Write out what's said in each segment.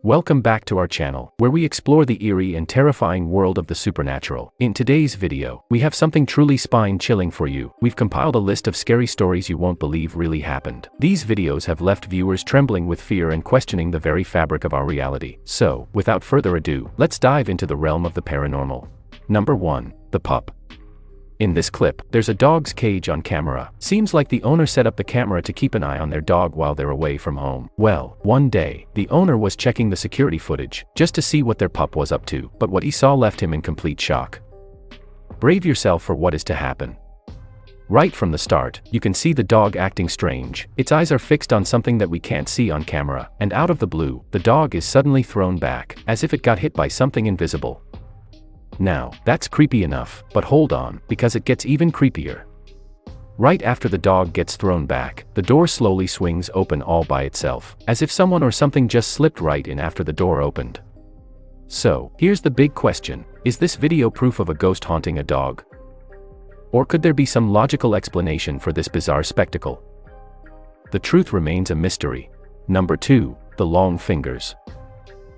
Welcome back to our channel, where we explore the eerie and terrifying world of the supernatural. In today's video, we have something truly spine-chilling for you. We've compiled a list of scary stories you won't believe really happened. These videos have left viewers trembling with fear and questioning the very fabric of our reality. So, without further ado, let's dive into the realm of the paranormal. Number 1. The Pup. In this clip, there's a dog's cage on camera. Seems like the owner set up the camera to keep an eye on their dog while they're away from home. Well, one day, the owner was checking the security footage, just to see what their pup was up to, but what he saw left him in complete shock. Brave yourself for what is to happen. Right from the start, you can see the dog acting strange. Its eyes are fixed on something that we can't see on camera, and out of the blue, the dog is suddenly thrown back, as if it got hit by something invisible. Now, that's creepy enough, but hold on, because it gets even creepier. Right after the dog gets thrown back, the door slowly swings open all by itself, as if someone or something just slipped right in after the door opened. So, here's the big question: is this video proof of a ghost haunting a dog? Or could there be some logical explanation for this bizarre spectacle? The truth remains a mystery. Number 2. The Long Fingers.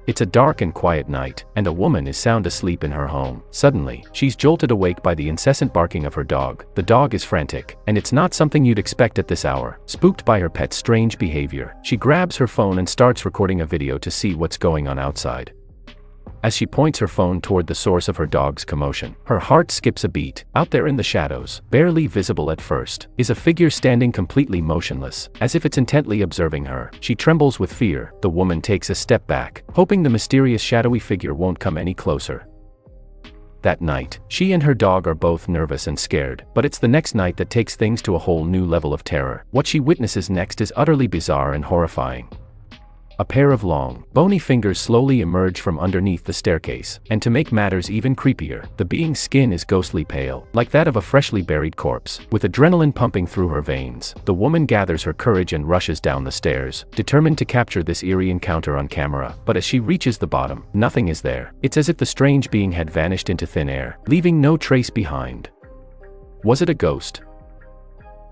It's a dark and quiet night, and a woman is sound asleep in her home. Suddenly, she's jolted awake by the incessant barking of her dog. The dog is frantic, and it's not something you'd expect at this hour. Spooked by her pet's strange behavior, she grabs her phone and starts recording a video to see what's going on outside. As she points her phone toward the source of her dog's commotion, her heart skips a beat. Out there in the shadows, barely visible at first, is a figure standing completely motionless, as if it's intently observing her. She trembles with fear. The woman takes a step back, hoping the mysterious shadowy figure won't come any closer. That night, she and her dog are both nervous and scared, but it's the next night that takes things to a whole new level of terror. What she witnesses next is utterly bizarre and horrifying. A pair of long, bony fingers slowly emerge from underneath the staircase, and to make matters even creepier, the being's skin is ghostly pale, like that of a freshly buried corpse. With adrenaline pumping through her veins, the woman gathers her courage and rushes down the stairs, determined to capture this eerie encounter on camera. But as she reaches the bottom, nothing is there. It's as if the strange being had vanished into thin air, leaving no trace behind. Was it a ghost?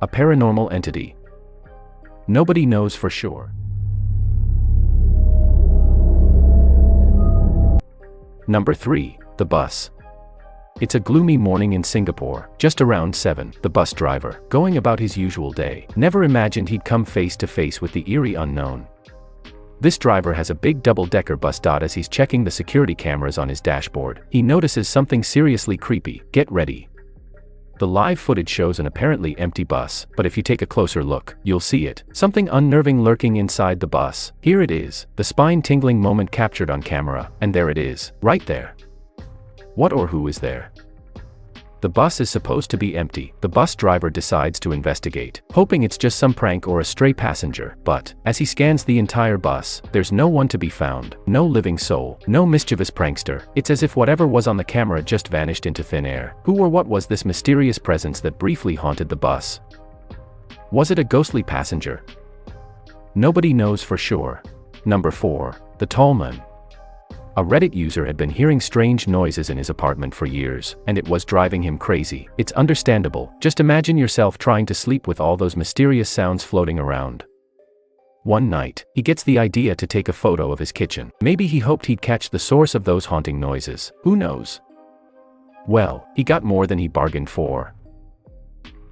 A paranormal entity? Nobody knows for sure. Number 3. The Bus. It's a gloomy morning in Singapore, just around 7. The bus driver, going about his usual day, never imagined he'd come face to face with the eerie unknown. This driver has a big double-decker bus. As he's checking the security cameras on his dashboard, he notices something seriously creepy. Get ready. The live footage shows an apparently empty bus, but if you take a closer look, you'll see it. Something unnerving lurking inside the bus. Here it is, the spine-tingling moment captured on camera, and there it is, right there. What or who is there? The bus is supposed to be empty. The bus driver decides to investigate, hoping it's just some prank or a stray passenger. But, as he scans the entire bus, there's no one to be found. No living soul, no mischievous prankster. It's as if whatever was on the camera just vanished into thin air. Who or what was this mysterious presence that briefly haunted the bus? Was it a ghostly passenger? Nobody knows for sure. Number 4. The Tall Man. A Reddit user had been hearing strange noises in his apartment for years, and it was driving him crazy. It's understandable. Just imagine yourself trying to sleep with all those mysterious sounds floating around. One night, he gets the idea to take a photo of his kitchen. Maybe he hoped he'd catch the source of those haunting noises. Who knows? Well, he got more than he bargained for.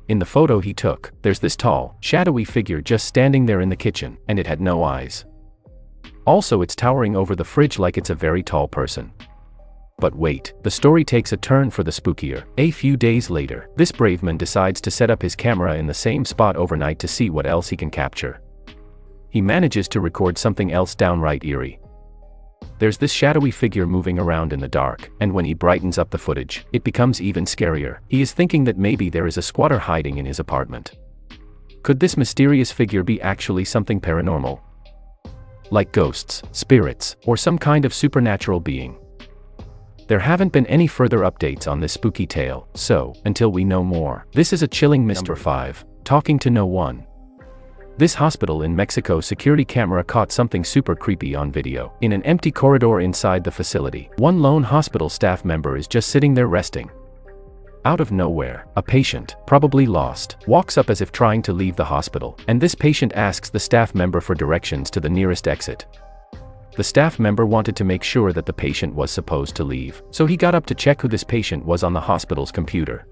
In the photo he took, there's this tall, shadowy figure just standing there in the kitchen, and it had no eyes. Also, it's towering over the fridge like it's a very tall person. But wait, the story takes a turn for the spookier. A few days later, this brave man decides to set up his camera in the same spot overnight to see what else he can capture. He manages to record something else downright eerie. There's this shadowy figure moving around in the dark, and when he brightens up the footage, it becomes even scarier. He is thinking that maybe there is a squatter hiding in his apartment. Could this mysterious figure be actually something paranormal? Like ghosts, spirits, or some kind of supernatural being? There haven't been any further updates on this spooky tale, so, until we know more, this is a chilling mystery. Number 5. Talking to no one. This hospital in Mexico security camera caught something super creepy on video. In an empty corridor inside the facility, one lone hospital staff member is just sitting there resting. Out of nowhere, a patient, probably lost, walks up as if trying to leave the hospital, and this patient asks the staff member for directions to the nearest exit. The staff member wanted to make sure that the patient was supposed to leave, so he got up to check who this patient was on the hospital's computer.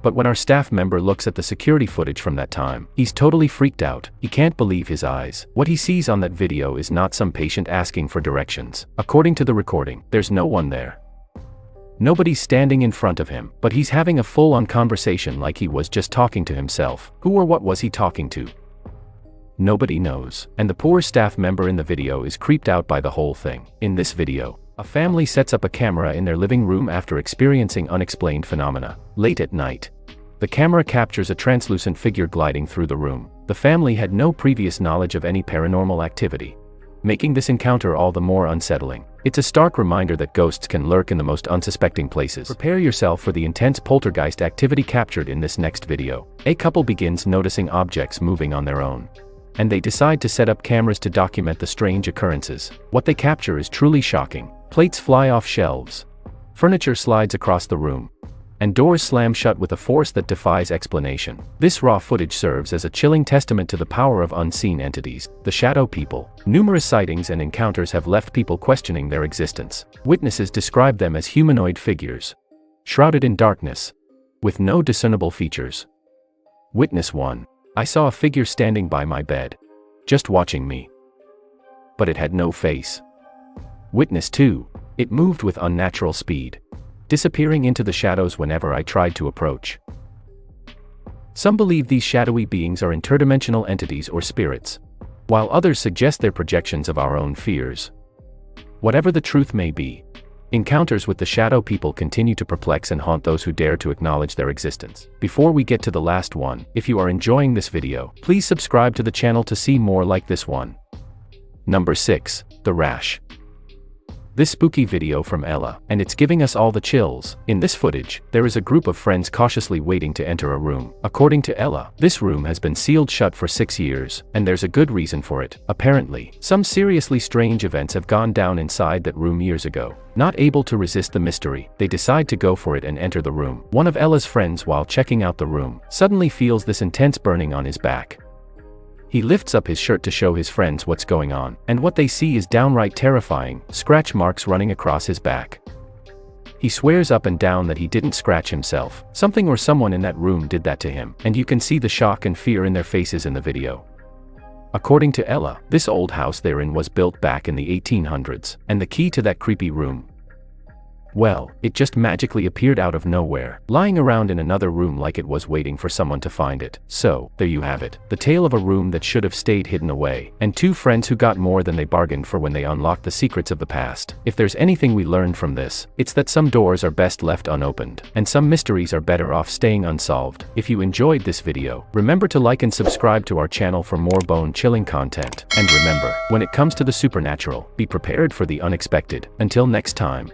But when our staff member looks at the security footage from that time, he's totally freaked out. He can't believe his eyes. What he sees on that video is not some patient asking for directions. According to the recording, there's no one there. Nobody's standing in front of him, but he's having a full-on conversation like he was just talking to himself. Who or what was he talking to? Nobody knows, and the poor staff member in the video is creeped out by the whole thing. In this video, a family sets up a camera in their living room after experiencing unexplained phenomena. Late at night, the camera captures a translucent figure gliding through the room. The family had no previous knowledge of any paranormal activity, making this encounter all the more unsettling. It's a stark reminder that ghosts can lurk in the most unsuspecting places. Prepare yourself for the intense poltergeist activity captured in this next video. A couple begins noticing objects moving on their own, and they decide to set up cameras to document the strange occurrences. What they capture is truly shocking. Plates fly off shelves, furniture slides across the room, and doors slam shut with a force that defies explanation. This raw footage serves as a chilling testament to the power of unseen entities, the shadow people. Numerous sightings and encounters have left people questioning their existence. Witnesses describe them as humanoid figures, shrouded in darkness, with no discernible features. Witness 1. I saw a figure standing by my bed, just watching me, but it had no face. Witness 2. It moved with unnatural speed, disappearing into the shadows whenever I tried to approach. Some believe these shadowy beings are interdimensional entities or spirits, while others suggest they're projections of our own fears. Whatever the truth may be, encounters with the shadow people continue to perplex and haunt those who dare to acknowledge their existence. Before we get to the last one, if you are enjoying this video, please subscribe to the channel to see more like this one. Number 6. The Rash. This spooky video from Ella, and it's giving us all the chills. In this footage, there is a group of friends cautiously waiting to enter a room. According to Ella, this room has been sealed shut for 6 years, and there's a good reason for it. Apparently, some seriously strange events have gone down inside that room years ago. Not able to resist the mystery, they decide to go for it and enter the room. One of Ella's friends, while checking out the room, suddenly feels this intense burning on his back. He lifts up his shirt to show his friends what's going on, and what they see is downright terrifying: scratch marks running across his back. He swears up and down that he didn't scratch himself. Something or someone in that room did that to him, and you can see the shock and fear in their faces in the video. According to Ella, this old house they're in was built back in the 1800s, and the key to that creepy room, well, it just magically appeared out of nowhere, lying around in another room like it was waiting for someone to find it. So, there you have it. The tale of a room that should have stayed hidden away, and two friends who got more than they bargained for when they unlocked the secrets of the past. If there's anything we learned from this, it's that some doors are best left unopened, and some mysteries are better off staying unsolved. If you enjoyed this video, remember to like and subscribe to our channel for more bone-chilling content. And remember, when it comes to the supernatural, be prepared for the unexpected. Until next time.